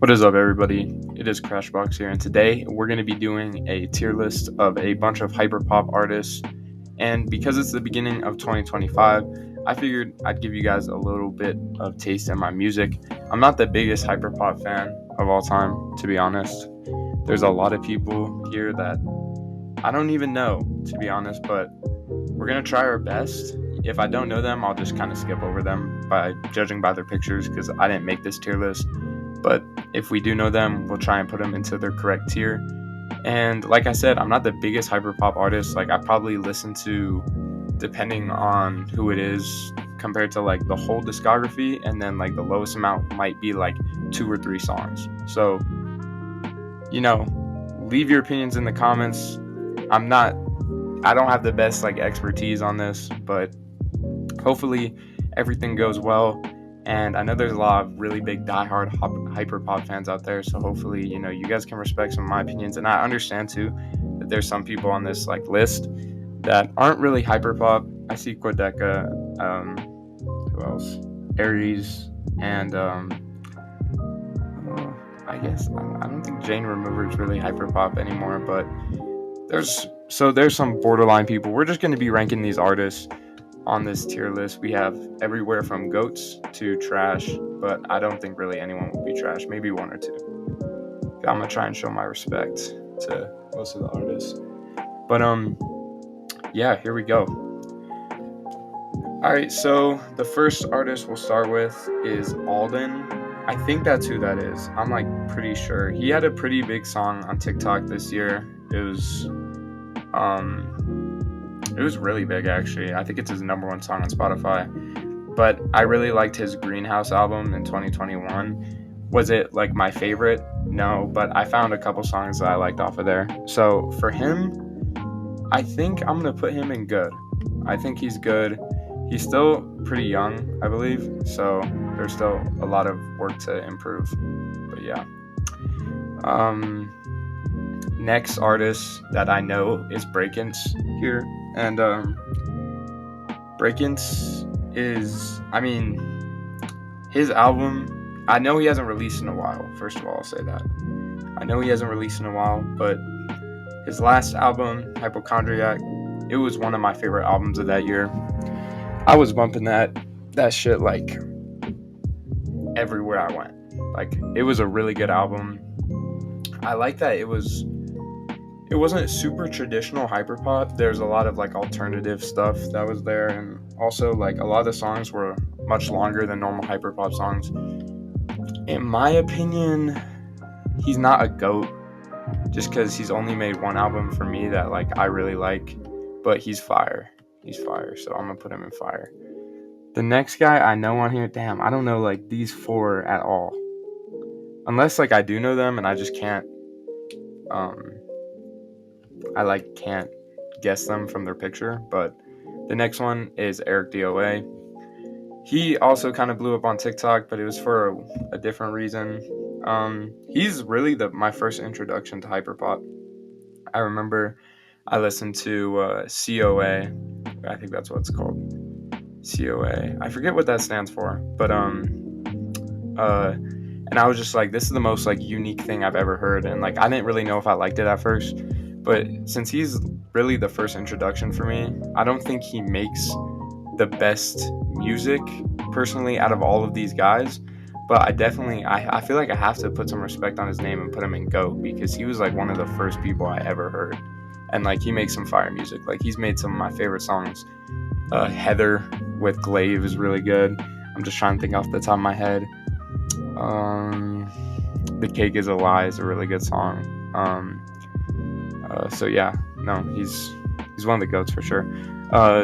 What is up, everybody? It is Crashbox here, and today we're going to be doing a tier list of a bunch of hyperpop artists. And because it's the beginning of 2025, I figured I'd give you guys a little bit of taste in my music. I'm not the biggest hyperpop fan of all time, to be honest. There's a lot of people here that I don't even know, to be honest, but we're going to try our best. If I don't know them, I'll just kind of skip over them by judging by their pictures because I didn't make this tier list. But if we do know them, we'll try and put them into their correct tier. And like I said, I'm not the biggest hyperpop artist. Like, I probably listen to, depending on who it is, compared to like the whole discography, and then like the lowest amount might be like 2 or 3 songs. So, leave your opinions in the comments. I don't have the best like expertise on this, but hopefully everything goes well. And I know there's a lot of really big diehard hyperpop fans out there, so hopefully, you guys can respect some of my opinions. And I understand too that there's some people on this like list that aren't really hyperpop. I see Quedeca, who else? Aries, and I guess I don't think Jane Remover is really hyperpop anymore, but there's some borderline people. We're just going to be ranking these artists on this tier list. We have everywhere from goats to trash, but I don't think really anyone will be trash. Maybe 1 or 2. I'm gonna try and show my respect to most of the artists. But yeah, here we go. Alright, so the first artist we'll start with is Alden. I think that's who that is. I'm like pretty sure. He had a pretty big song on TikTok this year. It was really big, actually. I think it's his number 1 song on Spotify. But I really liked his Greenhouse album in 2021. Was it like my favorite? No, but I found a couple songs that I liked off of there. So for him, I think I'm going to put him in good. I think he's good. He's still pretty young, I believe. So there's still a lot of work to improve. But yeah. Next artist that I know is Breakins here. And Breakins is, his album, I know he hasn't released in a while. First of all, I'll say that. I know he hasn't released in a while, but his last album, Hypochondriac, it was one of my favorite albums of that year. I was bumping that shit like everywhere I went. Like, it was a really good album. I like that it wasn't super traditional hyperpop. There's a lot of like alternative stuff that was there, and also like a lot of the songs were much longer than normal hyperpop songs. In my opinion, he's not a GOAT just because he's only made 1 album for me that like I really like, but he's fire. So I'm gonna put him in fire. The next guy I know on here, damn, I don't know like these 4 at all, unless like I do know them and I just can't can't guess them from their picture. But the next one is Eric DOA. He also kind of blew up on TikTok, but it was for a different reason. He's really my first introduction to hyperpop. I remember I listened to COA. I think that's what it's called. COA. I forget what that stands for, but and I was just like, this is the most like unique thing I've ever heard, and like I didn't really know if I liked it at first. But since he's really the first introduction for me, I don't think he makes the best music, personally, out of all of these guys. But I feel like I have to put some respect on his name and put him in GOAT, because he was like one of the first people I ever heard. And like, he makes some fire music. Like, he's made some of my favorite songs. Heather with Glaive is really good. I'm just trying to think off the top of my head. The Cake is a Lie is a really good song. So yeah, no, he's one of the GOATs for sure.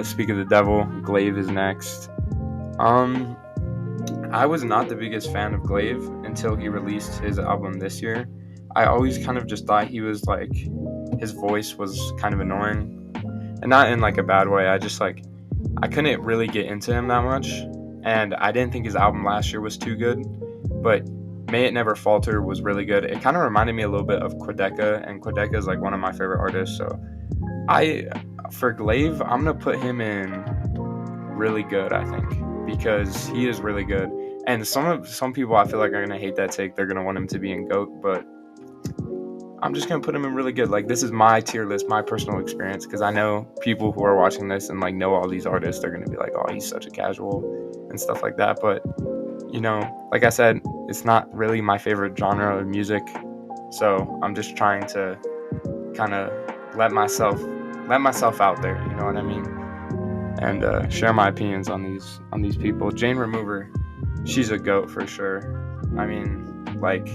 Speak of the Devil, Glaive is next. I was not the biggest fan of Glaive until he released his album this year. I always kind of just thought he was like, his voice was kind of annoying, and not in like a bad way. I just like, I couldn't really get into him that much, and I didn't think his album last year was too good. But May It Never Falter was really good. It kind of reminded me a little bit of Quedeca, and Quedeca is like one of my favorite artists. So for Glaive, I'm gonna put him in really good, I think, because he is really good. And some people I feel like are gonna hate that take. They're gonna want him to be in GOAT, but I'm just gonna put him in really good. Like, this is my tier list, my personal experience, because I know people who are watching this and like know all these artists. They're gonna be like, "Oh, he's such a casual," and stuff like that. But like I said, it's not really my favorite genre of music, so I'm just trying to kind of let myself out there. You know what I mean? And share my opinions on these people. Jane Remover, she's a GOAT for sure. I mean, like,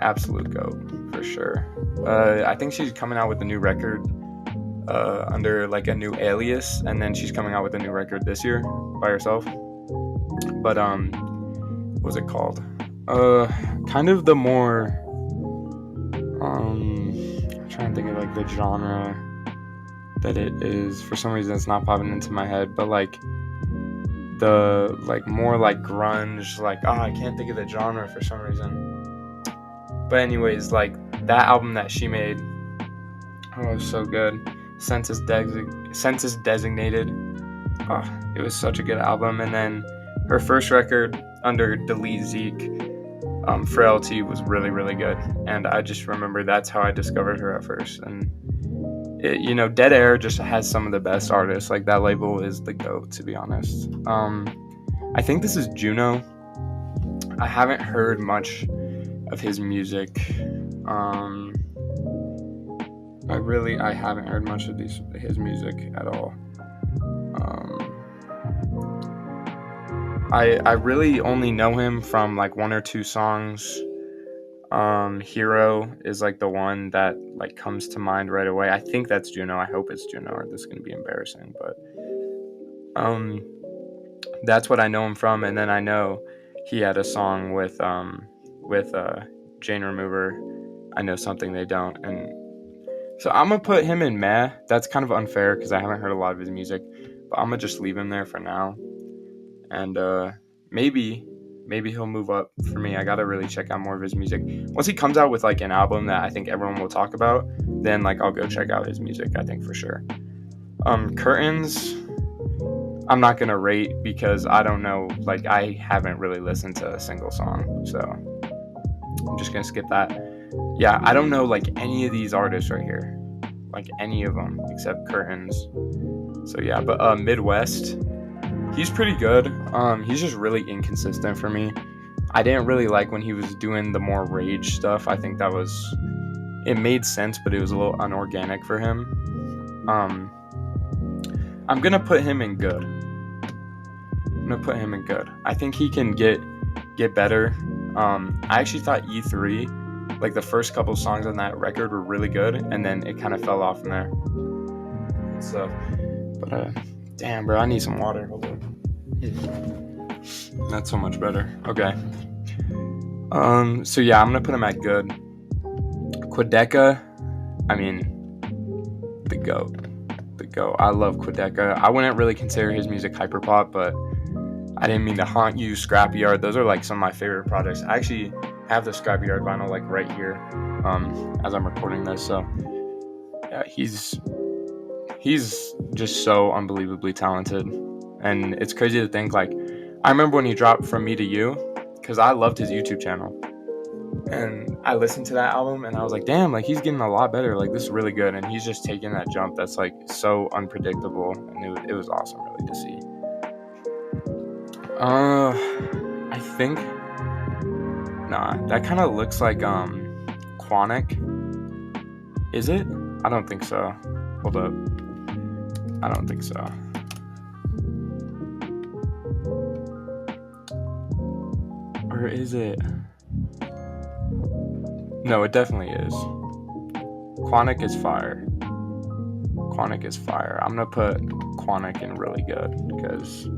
absolute GOAT for sure. I think she's coming out with a new record under like a new alias, and then she's coming out with a new record this year by herself. But what's it called? Kind of the more I'm trying to think of like the genre that it is. For some reason, it's not popping into my head, but like the like more like grunge, like I can't think of the genre for some reason. But anyways, like that album that she made, oh, it was so good. Census Designated. Oh, it was such a good album. And then her first record under Delete Zeke, Frailty, was really, really good. And I just remember that's how I discovered her at first. And Dead Air just has some of the best artists. Like, that label is the GOAT, to be honest. I think this is Juno. I haven't heard much of his music. I haven't heard much of his music at all. I really only know him from like one or two songs. Hero is like the one that like comes to mind right away. I think that's Juno. I hope it's Juno, or this is gonna be embarrassing. But that's what I know him from. And then I know he had a song with Jane Remover. I Know Something They Don't, and so I'm gonna put him in meh. That's kind of unfair because I haven't heard a lot of his music, but I'm gonna just leave him there for now. And maybe he'll move up for me. I gotta really check out more of his music. Once he comes out with like an album that I think everyone will talk about, then like I'll go check out his music, I think, for sure. Curtains, I'm not gonna rate because I don't know, like I haven't really listened to a single song, so I'm just gonna skip that. Yeah, I don't know like any of these artists right here, like any of them except Curtains. So yeah, but Midwest, he's pretty good. He's just really inconsistent for me. I didn't really like when he was doing the more rage stuff. I think it made sense, but it was a little unorganic for him. I'm gonna put him in good. I think he can get better. I actually thought E3, like the first couple songs on that record, were really good, and then it kind of fell off from there. So, but damn, bro, I need some water. Hold on. That's so much better. Okay. So yeah, I'm gonna put him at good. Quedeca, I mean, the GOAT. I love Quedeca. I wouldn't really consider his music hyperpop, but I didn't mean to haunt you. Scrapyard, those are like some of my favorite projects. I actually have the Scrapyard vinyl like right here, as I'm recording this. So yeah, he's just so unbelievably talented, and it's crazy to think, like, I remember when he dropped From Me to You, because I loved his YouTube channel, and I listened to that album and I was like, damn, like he's getting a lot better, like this is really good, and he's just taking that jump that's like so unpredictable, and it was awesome really to see. I think that kind of looks like Quonic. Is it? I don't think so. Hold up. I don't think so. Or is it? No, it definitely is. Quonic is fire. I'm gonna put Quonic in really good because,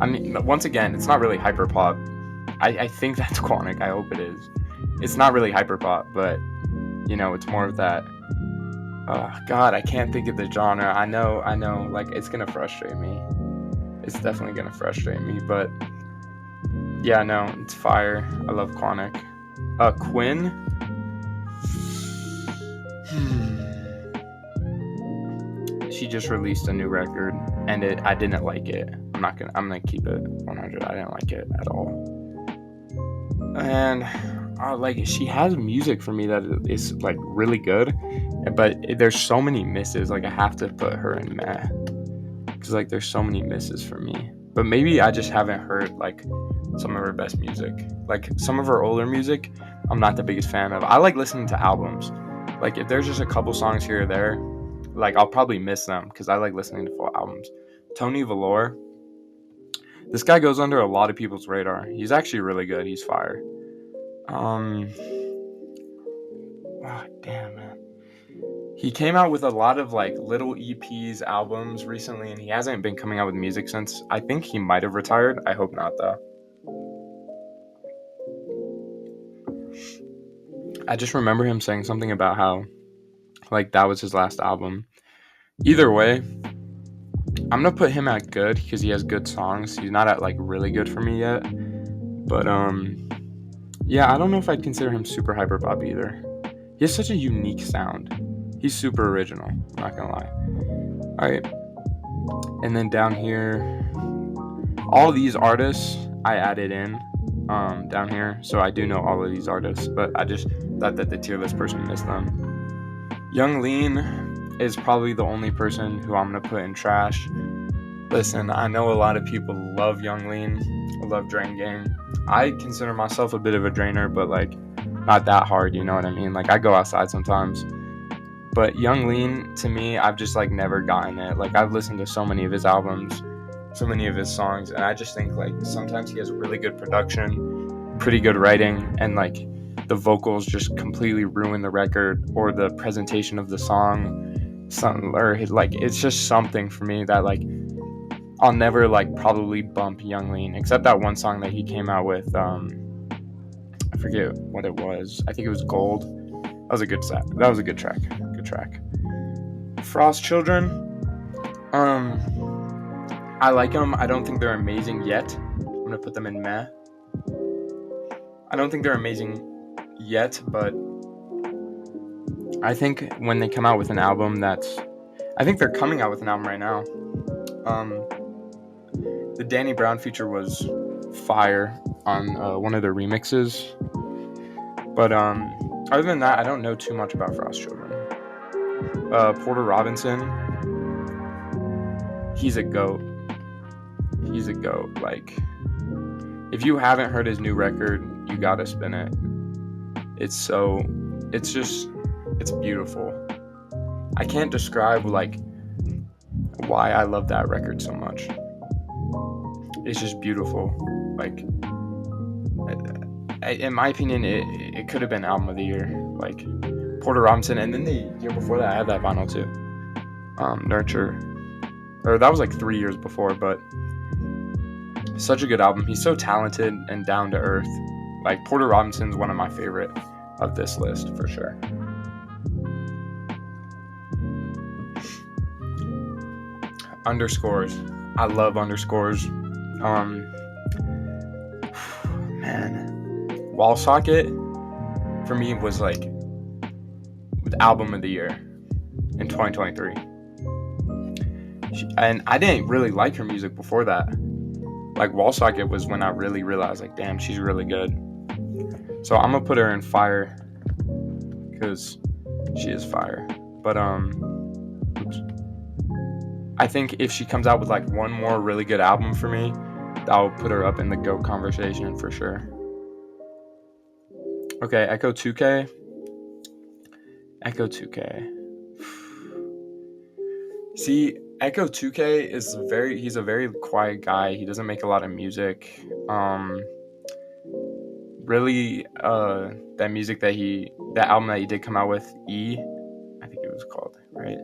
I mean, once again, it's not really hyperpop. I think that's Quonic. I hope it is. It's not really hyperpop, but it's more of that. God, I can't think of the genre. I know. Like, it's gonna frustrate me. It's definitely gonna frustrate me, but yeah, no, it's fire. I love Quonic. Quinn. She just released a new record, and I didn't like it. I'm I'm gonna keep it 100. I didn't like it at all. And like, she has music for me that is like really good, but there's so many misses. Like, I have to put her in meh, because like there's so many misses for me. But maybe I just haven't heard like some of her best music. Like, some of her older music, I'm not the biggest fan of. I like listening to albums. Like, if there's just a couple songs here or there, like, I'll probably miss them because I like listening to full albums. Tony Velour, this guy goes under a lot of people's radar. He's actually really good. He's fire. Damn, man. He came out with a lot of like little EPs, albums recently, and he hasn't been coming out with music since. I think he might have retired. I hope not, though. I just remember him saying something about how like that was his last album. Either way, I'm gonna put him at good because he has good songs. He's not at like really good for me yet. But yeah, I don't know if I'd consider him super hyperpop either. He has such a unique sound. He's super original, not gonna lie. Alright. And then down here, all these artists I added in down here. So I do know all of these artists, but I just thought that the tier list person missed them. Young Lean is probably the only person who I'm gonna put in trash. Listen, I know a lot of people love Young Lean, love Drain Gang. I consider myself a bit of a drainer, but like not that hard, you know what I mean? Like, I go outside sometimes. But Young Lean, to me, I've just like never gotten it. Like, I've listened to so many of his albums, so many of his songs, and I just think like sometimes he has really good production, pretty good writing, and like the vocals just completely ruin the record, or the presentation of the song, or like it's just something for me that like I'll never like probably bump Young Lean, except that one song that he came out with. I forget what it was. I think it was Gold. That was a good set. That was a good track. Good track. Frost Children. I like them. I don't think they're amazing yet. I'm gonna put them in meh. I don't think they're amazing yet, but I think when they come out with an album I think they're coming out with an album right now. The Danny Brown feature was fire on one of their remixes. But other than that, I don't know too much about Frost Children. Porter Robinson, he's a goat. He's a goat. Like, if you haven't heard his new record, you gotta spin it. It's beautiful. I can't describe like why I love that record so much. It's just beautiful. Like, in my opinion, it could have been album of the year. Like, Porter Robinson, and then the year before that, I had that vinyl too. Nurture, or that was like 3 years before, but such a good album. He's so talented and down to earth. Like, Porter Robinson's one of my favorite of this list for sure. Underscores. I love underscores. Man, Wall Socket for me was like the album of the year in 2023. And I didn't really like her music before that. Like, Wall Socket was when I really realized, like, damn, she's really good. So I'm gonna put her in fire because she is fire. But I think if she comes out with like one more really good album for me, that'll put her up in the GOAT conversation for sure. Okay, Echo 2K. See, Echo 2K is he's a very quiet guy. He doesn't make a lot of music. Really, that album that he did come out with, I think it was called, right?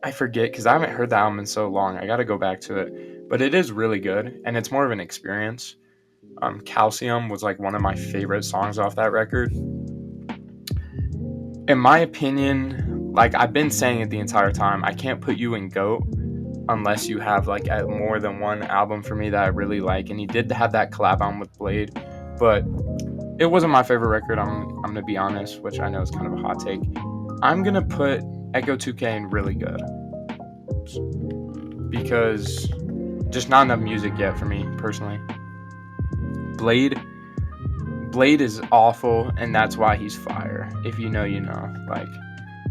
I forget, because I haven't heard the album in so long. I gotta go back to it. But it is really good, and it's more of an experience. Calcium was like one of my favorite songs off that record. In my opinion, like I've been saying it the entire time, I can't put you in GOAT unless you have like more than one album for me that I really like. And he did have that collab album with Blade, but it wasn't my favorite record. I'm gonna be honest, which I know is kind of a hot take. I'm gonna put Echo 2K in really good, because just not enough music yet for me personally. Blade is awful, and that's why he's fire. If you know, you know. Like,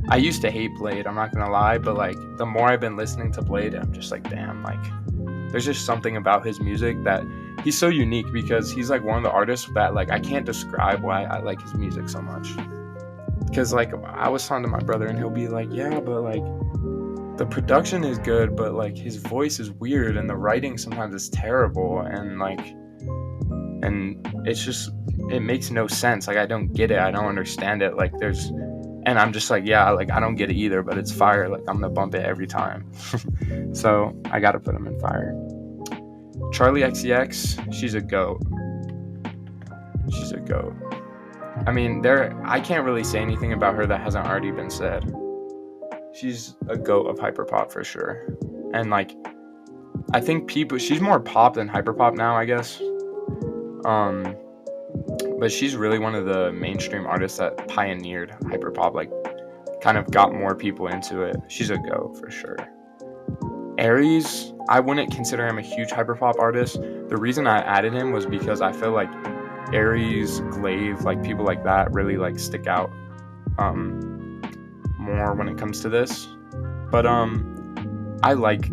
I used to hate Blade, I'm not gonna lie, but like the more I've been listening to Blade, I'm just like, damn, like there's just something about his music that he's so unique, because he's like one of the artists that like I can't describe why I like his music so much. Because like I was talking to my brother and he'll be like, yeah, but like the production is good, but like his voice is weird and the writing sometimes is terrible, and it's just, it makes no sense. Like I don't get it, I don't understand it. Like there's, and I'm just like, yeah, like I don't get it either, but it's fire. Like I'm gonna bump it every time. So I gotta put him in fire. Charlie XCX, she's a goat. She's a goat. I mean, I can't really say anything about her that hasn't already been said. She's a goat of hyperpop for sure. And like, I think she's more pop than hyperpop now, I guess. But she's really one of the mainstream artists that pioneered hyperpop, like kind of got more people into it. She's a goat for sure. Aries, I wouldn't consider him a huge hyperpop artist. The reason I added him was because I feel like Aries, Glaive, like people like that really like stick out more when it comes to this. But I like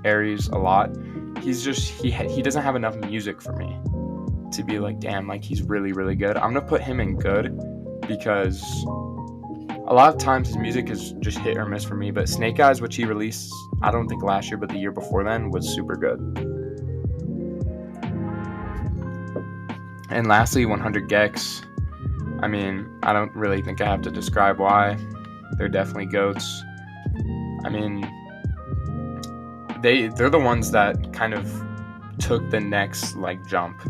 Aries a lot. He's just he doesn't have enough music for me to be like, damn, like he's really, really good. I'm gonna put him in good, because a lot of times his music is just hit or miss for me. But Snake Eyes, which he released, I don't think last year, but the year before then, was super good. And lastly, 100 Gex. I mean, I don't really think I have to describe why. They're definitely goats. I mean, they're the ones that kind of took the next like jump.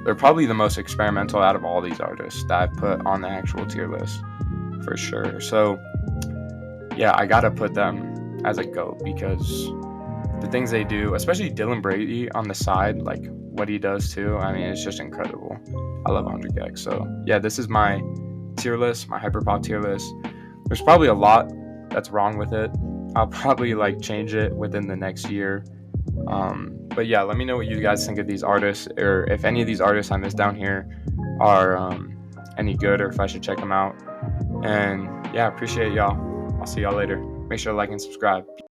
They're probably the most experimental out of all these artists that I've put on the actual tier list, for sure. So yeah, I gotta put them as a GOAT, because the things they do, especially Dylan Brady on the side, like what he does too, I mean, it's just incredible. I love 100 Gex. So yeah, this is my tier list, my hyperpop tier list. There's probably a lot that's wrong with it. I'll probably like change it within the next year. But yeah, let me know what you guys think of these artists, or if any of these artists I missed down here are any good, or if I should check them out. And yeah, appreciate y'all. I'll see y'all later. Make sure to like and subscribe.